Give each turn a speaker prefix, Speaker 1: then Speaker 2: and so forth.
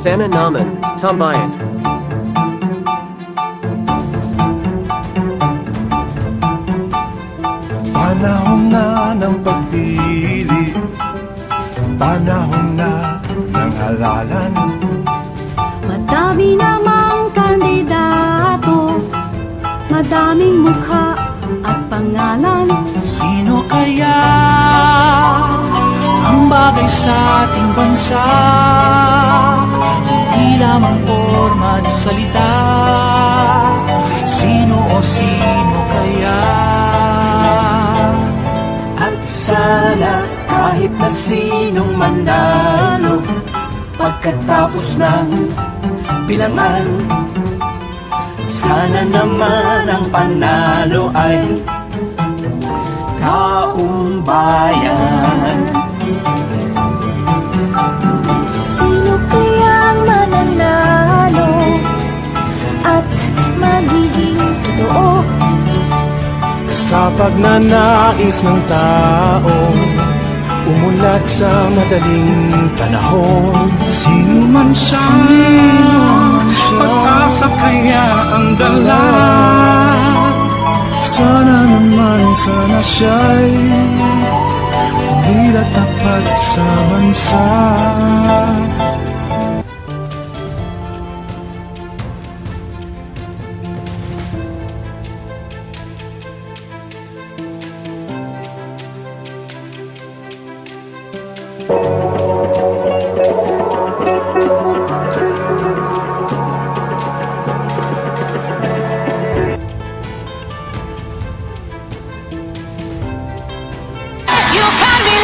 Speaker 1: Sana naman, tambayan.
Speaker 2: Panahon na ng pagpili, panahon na ng halalan.
Speaker 3: Madami namang kandidato, madaming mukha at pangalan.
Speaker 4: Sino kaya ang bagay sa ating bansa? Hindi lamang forma at salita. Sino o sino kaya?
Speaker 5: At sana kahit na sinong manalo, pagkatapos ng bilangan, sana naman ang panalo ay taong bayan.
Speaker 3: Sino kaya ang mananalo at magiging totoo?
Speaker 2: Sa pagnanais ng taong umunlad sa madaling panahon.
Speaker 4: Sino man siya, pag-asa kaya ang dala.
Speaker 2: Sana naman, sana siya'y umira tapat sa bansa.
Speaker 3: You can be